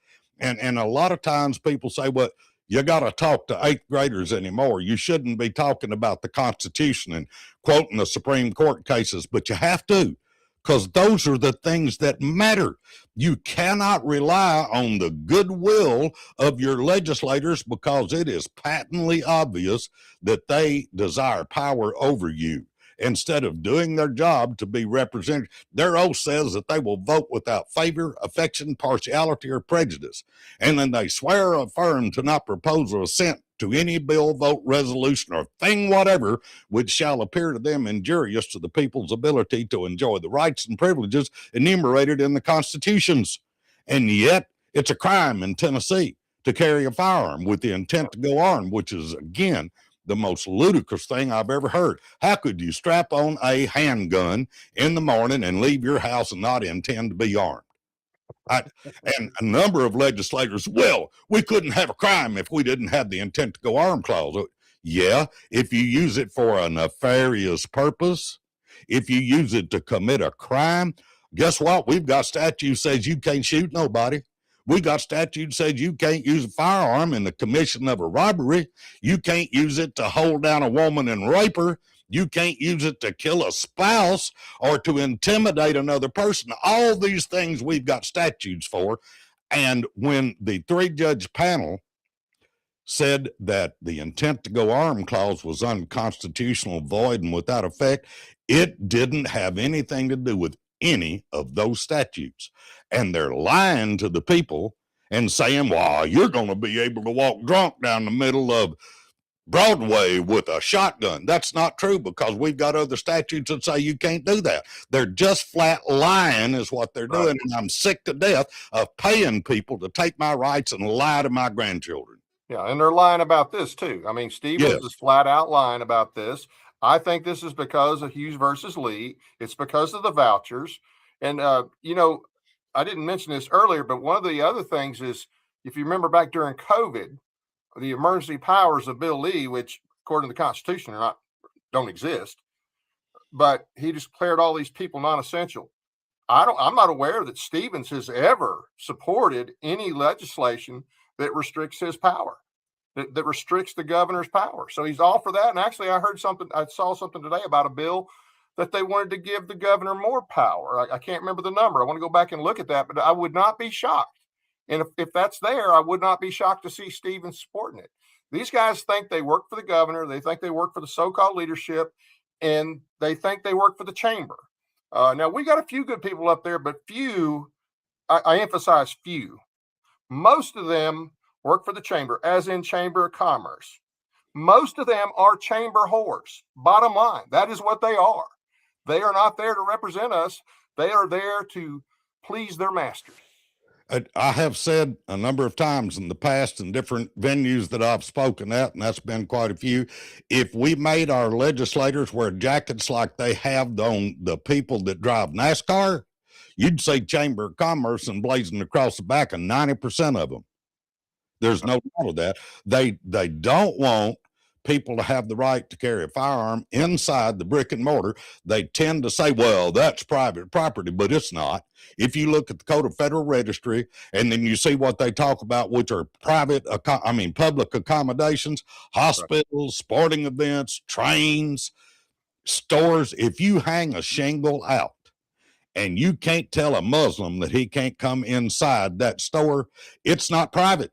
And a lot of times people say, well, you got to talk to eighth graders anymore. You shouldn't be talking about the Constitution and quoting the Supreme Court cases, but you have to, because those are the things that matter. You cannot rely on the goodwill of your legislators, because it is patently obvious that they desire power over you instead of doing their job to be represented. Their oath says that they will vote without favor, affection, partiality, or prejudice. And then they swear or affirm to not propose or assent to any bill, vote, resolution, or thing whatever which shall appear to them injurious to the people's ability to enjoy the rights and privileges enumerated in the constitutions. And yet it's a crime in Tennessee to carry a firearm with the intent to go armed, which is, again, the most ludicrous thing I've ever heard. How could you strap on a handgun in the morning and leave your house and not intend to be armed? And a number of legislators, well, we couldn't have a crime if we didn't have the intent to go armed clause. Yeah, if you use it for a nefarious purpose, if you use it to commit a crime, guess what? We've got statute says you can't shoot nobody. We got statute says you can't use a firearm in the commission of a robbery. You can't use it to hold down a woman and rape her. You can't use it to kill a spouse or to intimidate another person. All these things we've got statutes for. And when the 3-judge panel said that the intent to go armed clause was unconstitutional, void, and without effect, it didn't have anything to do with any of those statutes. And they're lying to the people and saying, well, you're going to be able to walk drunk down the middle of Broadway with a shotgun. That's not true, because we've got other statutes that say you can't do that. They're just flat lying is what they're doing. And I'm sick to death of paying people to take my rights and lie to my grandchildren. Yeah, and they're lying about this too. I mean, Stevens is flat out lying about this. I think this is because of Hughes versus Lee. It's because of the vouchers. And, you know, I didn't mention this earlier, but one of the other things is, if you remember back during COVID, the emergency powers of Bill Lee, which according to the Constitution don't exist, but he declared all these people non-essential. I'm not aware that Stevens has ever supported any legislation that restricts his power, that restricts the governor's power. So he's all for that. And actually, I saw something today about a bill that they wanted to give the governor more power. I can't remember the number. I want to go back and look at that, but I would not be shocked. And if that's there, I would not be shocked to see Stevens supporting it. These guys think they work for the governor. They think they work for the so-called leadership, and they think they work for the chamber. Now, we got a few good people up there, but few, I emphasize few. Most of them work for the chamber, as in Chamber of Commerce. Most of them are chamber whores. Bottom line, that is what they are. They are not there to represent us. They are there to please their masters. I have said a number of times in the past in different venues that I've spoken at, and that's been quite a few, if we made our legislators wear jackets like they have on the people that drive NASCAR, you'd see Chamber of Commerce emblazoned across the back of 90% of them. There's no doubt of that. They don't want people to have the right to carry a firearm inside the brick and mortar. They tend to say, well, that's private property, but it's not. If you look at the Code of Federal Registry and then you see what they talk about, which are public accommodations, hospitals, sporting events, trains, stores, if you hang a shingle out and you can't tell a Muslim that he can't come inside that store, it's not private.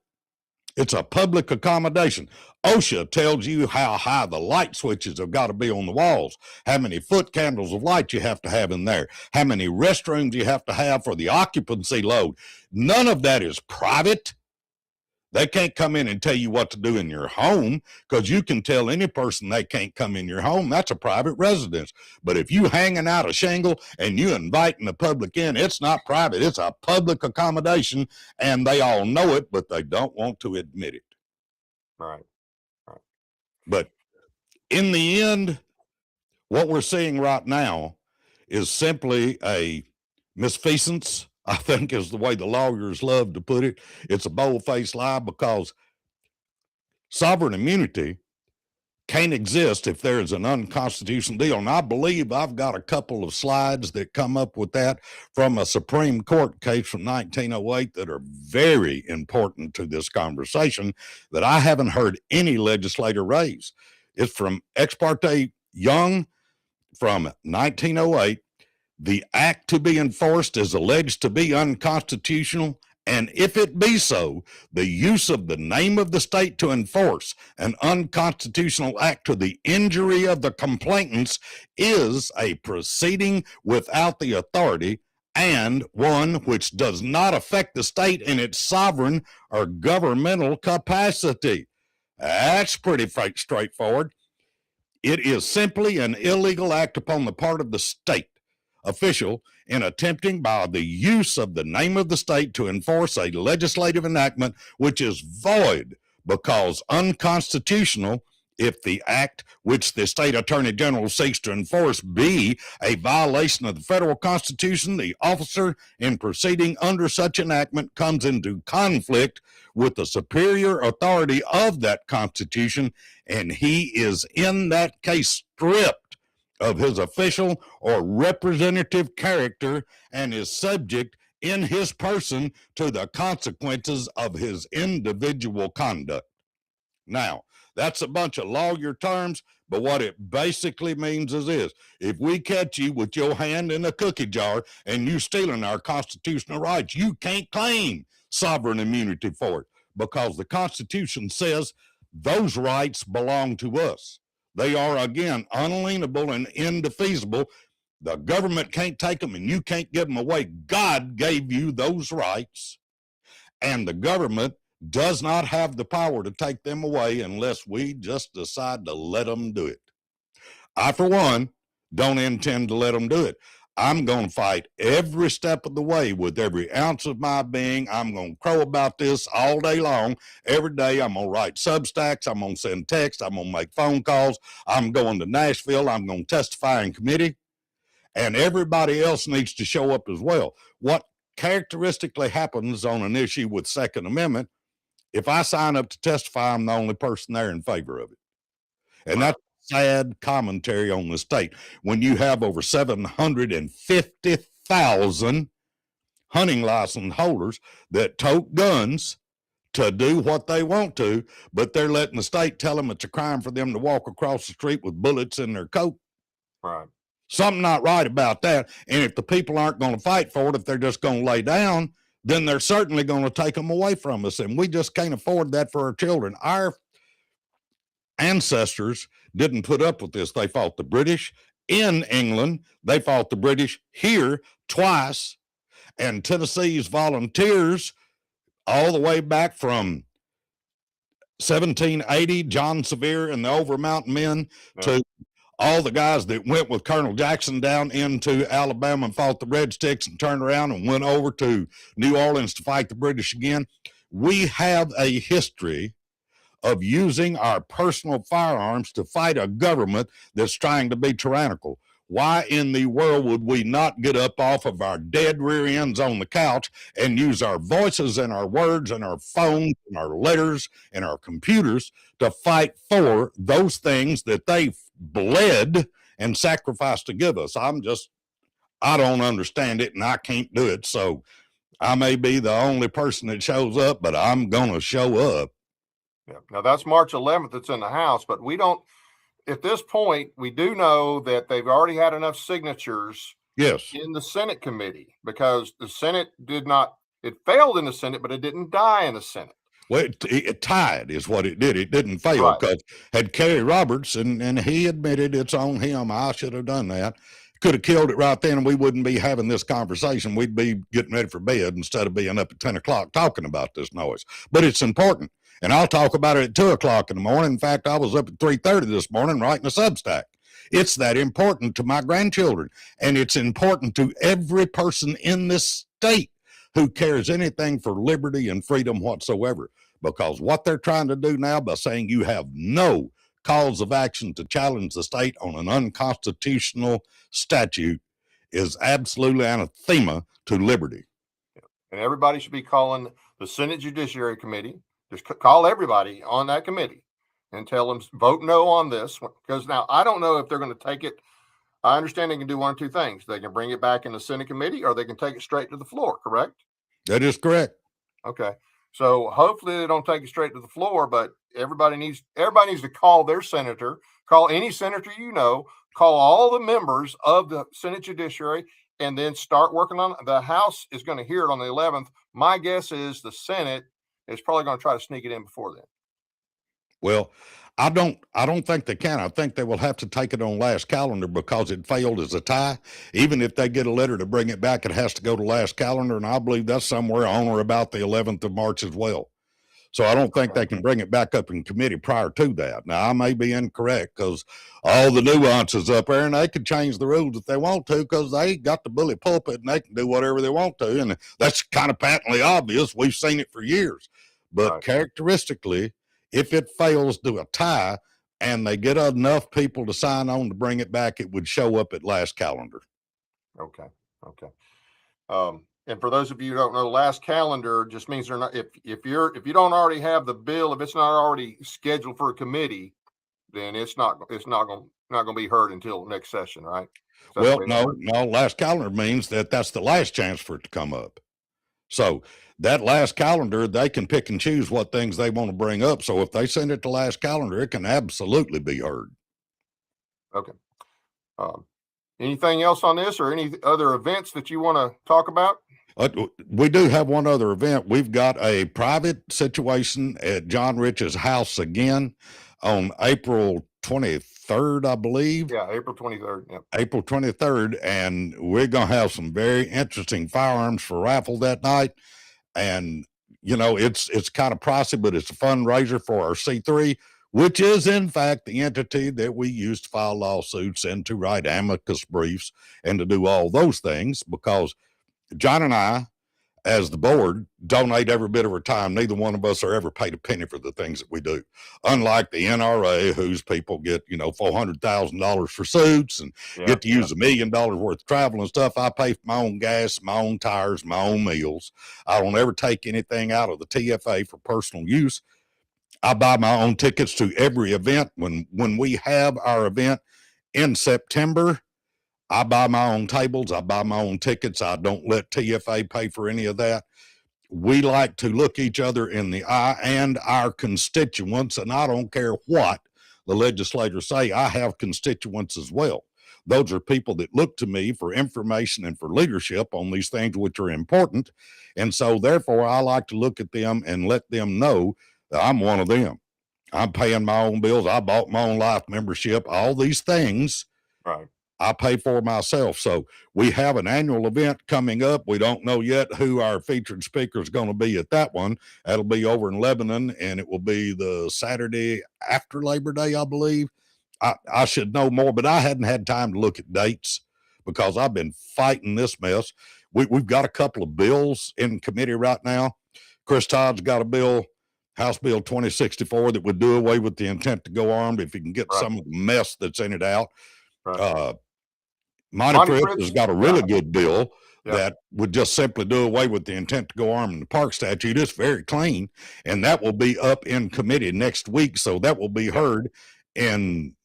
It's a public accommodation. OSHA tells you how high the light switches have got to be on the walls, how many foot candles of light you have to have in there, how many restrooms you have to have for the occupancy load. None of that is private. They can't come in and tell you what to do in your home, because you can tell any person they can't come in your home. That's a private residence. But if you hanging out a shingle and you inviting the public in, it's not private. It's a public accommodation, and they all know it, but they don't want to admit it. Right. But in the end, what we're seeing right now is simply a misfeasance, I think is the way the lawyers love to put it. It's a bold-faced lie, because sovereign immunity can't exist if there is an unconstitutional deal. And I believe I've got a couple of slides that come up with that from a Supreme Court case from 1908 that are very important to this conversation that I haven't heard any legislator raise. It's from Ex parte Young from 1908. The act to be enforced is alleged to be unconstitutional, and if it be so, the use of the name of the state to enforce an unconstitutional act to the injury of the complainants is a proceeding without the authority, and one which does not affect the state in its sovereign or governmental capacity. That's pretty straightforward. It is simply an illegal act upon the part of the state official in attempting by the use of the name of the state to enforce a legislative enactment which is void because unconstitutional if the act which the state attorney general seeks to enforce be a violation of the federal constitution. The officer in proceeding under such enactment comes into conflict with the superior authority of that constitution, and he is in that case stripped of his official or representative character and is subject in his person to the consequences of his individual conduct. Now, that's a bunch of lawyer terms, but what it basically means is this: if we catch you with your hand in a cookie jar and you stealing our constitutional rights, you can't claim sovereign immunity for it, because the Constitution says those rights belong to us. They are, again, unalienable and indefeasible. The government can't take them and you can't give them away. God gave you those rights, and the government does not have the power to take them away unless we just decide to let them do it. I, for one, don't intend to let them do it. I'm going to fight every step of the way with every ounce of my being. I'm going to crow about this all day long. Every day I'm going to write Substacks. I'm going to send texts. I'm going to make phone calls. I'm going to Nashville. I'm going to testify in committee. And everybody else needs to show up as well. What characteristically happens on an issue with Second Amendment, if I sign up to testify, I'm the only person there in favor of it. And that's sad commentary on the state when you have over 750,000 hunting license holders that tote guns to do what they want to, but they're letting the state tell them it's a crime for them to walk across the street with bullets in their coat. Right. Something not right about that. And if the people aren't going to fight for it, if they're just going to lay down, then they're certainly going to take them away from us. And we just can't afford that for our children. Our ancestors didn't put up with this. They fought the British in England. They fought the British here twice. And Tennessee's volunteers, all the way back from 1780, John Sevier and the Overmountain men, to all the guys that went with Colonel Jackson down into Alabama and fought the Red Sticks and turned around and went over to New Orleans to fight the British again. We have a history of using our personal firearms to fight a government that's trying to be tyrannical. Why in the world would we not get up off of our dead rear ends on the couch and use our voices and our words and our phones and our letters and our computers to fight for those things that they bled and sacrificed to give us? I don't understand it, and I can't do it. So I may be the only person that shows up, but I'm going to show up. Yeah. Now that's March 11th. It's in the House, but we don't, at this point, we do know that they've already had enough signatures in the Senate committee, because the Senate it failed in the Senate, but it didn't die in the Senate. Well, it tied is what it did. It didn't fail Right. because had Kerry Roberts, and he admitted it's on him. I should have done that. Could have killed it right then, and we wouldn't be having this conversation. We'd be getting ready for bed instead of being up at 10 o'clock talking about this noise. But it's important, and I'll talk about it at 2 o'clock in the morning. In fact, I was up at 3:30 this morning writing a Substack. It's that important to my grandchildren, and it's important to every person in this state who cares anything for liberty and freedom whatsoever. Because what they're trying to do now by saying you have no cause of action to challenge the state on an unconstitutional statute is absolutely anathema to liberty. And everybody should be calling the Senate Judiciary Committee. Just call everybody on that committee and tell them vote no on this. Because now I don't know if they're going to take it. I understand they can do one or two things. They can bring it back in the Senate committee, or they can take it straight to the floor, correct? That is correct. Okay. So hopefully they don't take it straight to the floor, but everybody needs to call their senator, call any senator you know, call all the members of the Senate Judiciary, and then start working on it. The House is going to hear it on the 11th. My guess is the Senate is probably going to try to sneak it in before then. Well, I don't think they can. I think they will have to take it on last calendar because it failed as a tie. Even if they get a letter to bring it back, it has to go to last calendar, and I believe that's somewhere on or about the 11th of March as well. So I don't think they can bring it back up in committee prior to that. Now, I may be incorrect because all the nuances up there, and they could change the rules if they want to because they got the bully pulpit and they can do whatever they want to. And that's kind of patently obvious. We've seen it for years. But characteristically, if it fails to a tie and they get enough people to sign on to bring it back, it would show up at last calendar. Okay. And for those of you who don't know, last calendar just means they're not, if you don't already have the bill, if it's not already scheduled for a committee, then it's not going to be heard until next session, right? Well, no, last calendar means that's the last chance for it to come up. So that last calendar, they can pick and choose what things they want to bring up. So if they send it to last calendar, it can absolutely be heard. Okay. Anything else on this or any other events that you want to talk about? We do have one other event. We've got a private situation at John Rich's house again on April 23rd, I believe. Yeah, April 23rd. Yep. April 23rd. And we're going to have some very interesting firearms for raffle that night. And, you know, it's kind of pricey, but it's a fundraiser for our C3, which is, in fact, the entity that we use to file lawsuits and to write amicus briefs and to do all those things, because John and I, as the board, donate every bit of our time. Neither one of us are ever paid a penny for the things that we do. Unlike the NRA, whose people get, you know, $400,000 for suits and get to use $1 million worth of travel and stuff. I pay for my own gas, my own tires, my own meals. I don't ever take anything out of the TFA for personal use. I buy my own tickets to every event. When we have our event in September, I buy my own tables. I buy my own tickets. I don't let TFA pay for any of that. We like to look each other in the eye and our constituents, and I don't care what the legislators say. I have constituents as well. Those are people that look to me for information and for leadership on these things which are important. And so therefore, I like to look at them and let them know that I'm one of them. I'm paying my own bills. I bought my own life membership, all these things. Right. I pay for myself. So we have an annual event coming up. We don't know yet who our featured speaker is going to be at that one. That'll be over in Lebanon, and it will be the Saturday after Labor Day, I believe. I should know more, but I hadn't had time to look at dates because I've been fighting this mess. We've got a couple of bills in committee right now. Chris Todd's got a bill, House Bill 2064, that would do away with the intent to go armed if he can get some of the mess that's in it out. Monty Fritz has got a really good bill that would just simply do away with the intent to go armed in the park statute. It's very clean, and that will be up in committee next week. So that will be heard in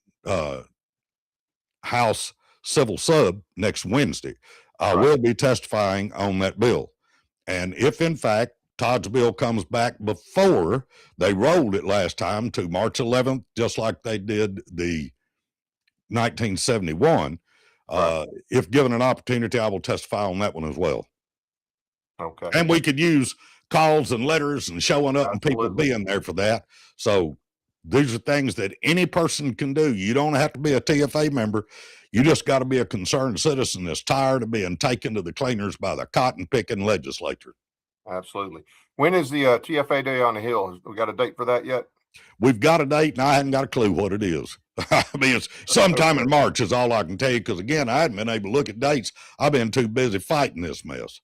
House Civil Sub next Wednesday. I will be testifying on that bill. And if in fact Todd's bill comes back before they rolled it last time to March 11th, just like they did the 1971, if given an opportunity, I will testify on that one as well. Okay. And we could use calls and letters and showing up and people Absolutely. being there for that. So these are things that any person can do. You don't have to be a TFA member. You just got to be a concerned citizen that's tired of being taken to the cleaners by the cotton picking legislature. Absolutely. When is the TFA Day on the Hill? We got a date for that yet? We've got a date, and I hadn't got a clue what it is. I mean, it's sometime in March is all I can tell you, because, again, I hadn't been able to look at dates. I've been too busy fighting this mess.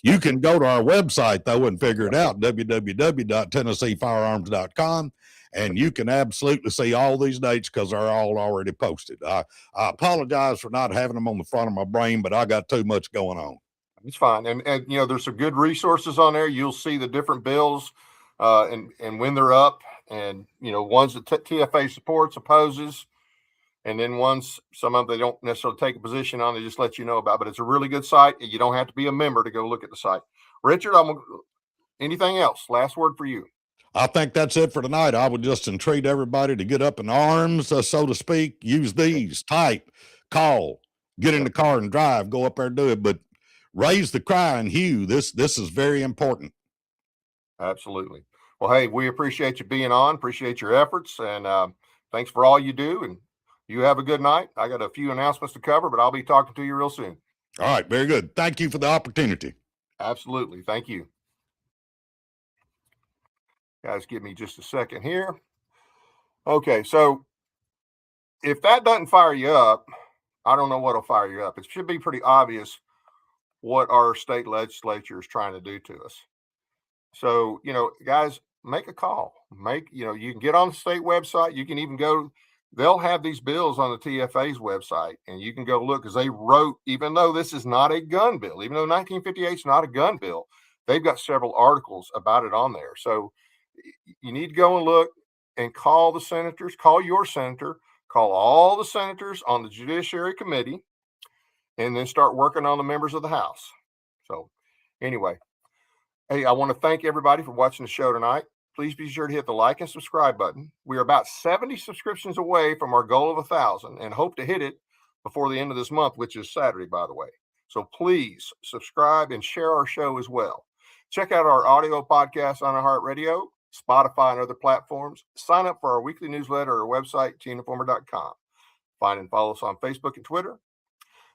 You can go to our website, though, and figure it out, www.tennesseefirearms.com, and you can absolutely see all these dates because they're all already posted. I apologize for not having them on the front of my brain, but I got too much going on. It's fine. And you know, there's some good resources on there. You'll see the different bills and when they're up, and, you know, ones that TFA supports, opposes, and then ones, some of them they don't necessarily take a position on, they just let you know about. But it's a really good site. You don't have to be a member to go look at the site. Richard, anything else? Last word for you. I think that's it for tonight. I would just entreat everybody to get up in arms, so to speak. Use these, type, call, get in the car and drive, go up there and do it. But raise the cry and hue. This is very important. Absolutely. Well, hey, we appreciate you being on, appreciate your efforts, and thanks for all you do. And you have a good night. I got a few announcements to cover, but I'll be talking to you real soon. All right. Very good. Thank you for the opportunity. Absolutely. Thank you. Guys, give me just a second here. Okay, so if that doesn't fire you up, I don't know what'll fire you up. It should be pretty obvious what our state legislature is trying to do to us. So, you know, guys, make a call. You can get on the state website. You can even go, they'll have these bills on the TFA's website, and you can go look, because they wrote, even though this is not a gun bill, even though 1958 is not a gun bill, they've got several articles about it on there. So you need to go and look and call the senators, call your senator, call all the senators on the Judiciary Committee, and then start working on the members of the House. So anyway, hey, I want to thank everybody for watching the show tonight. Please be sure to hit the like and subscribe button. We are about 70 subscriptions away from our goal of 1,000 and hope to hit it before the end of this month, which is Saturday, by the way. So please subscribe and share our show as well. Check out our audio podcast on iHeartRadio, Spotify, and other platforms. Sign up for our weekly newsletter at our website, teeninformer.com. Find and follow us on Facebook and Twitter.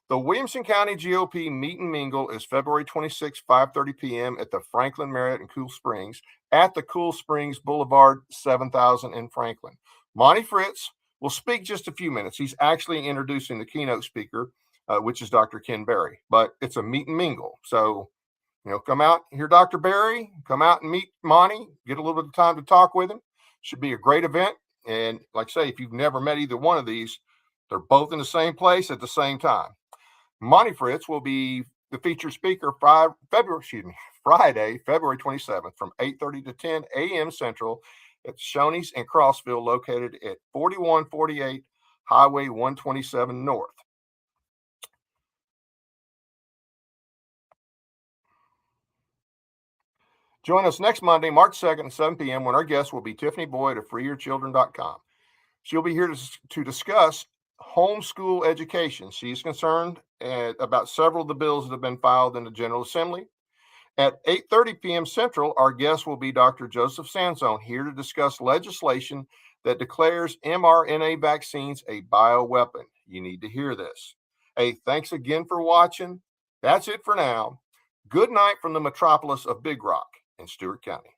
The Williamson County GOP Meet and Mingle is February 26, 5:30 p.m. at the Franklin Marriott in Cool Springs, at the Cool Springs Boulevard, 7000 in Franklin. Monty Fritz will speak just a few minutes. He's actually introducing the keynote speaker, which is Dr. Ken Berry. But it's a meet and mingle. So, you know, come out, hear Dr. Berry, come out and meet Monty, get a little bit of time to talk with him. Should be a great event. And like I say, if you've never met either one of these, they're both in the same place at the same time. Monty Fritz will be the featured speaker Friday, February 27th from 8:30 to 10 a.m. Central at Shoney's in Crossville, located at 4148 Highway 127 North. Join us next Monday, March 2nd at 7 p.m. when our guest will be Tiffany Boyd of freeyourchildren.com. She'll be here to discuss homeschool education. She's concerned about several of the bills that have been filed in the General Assembly. At 8:30 p.m. Central, our guest will be Dr. Joseph Sansone, here to discuss legislation that declares mRNA vaccines a bioweapon. You need to hear this. Hey, thanks again for watching. That's it for now. Good night from the metropolis of Big Rock in Stewart County.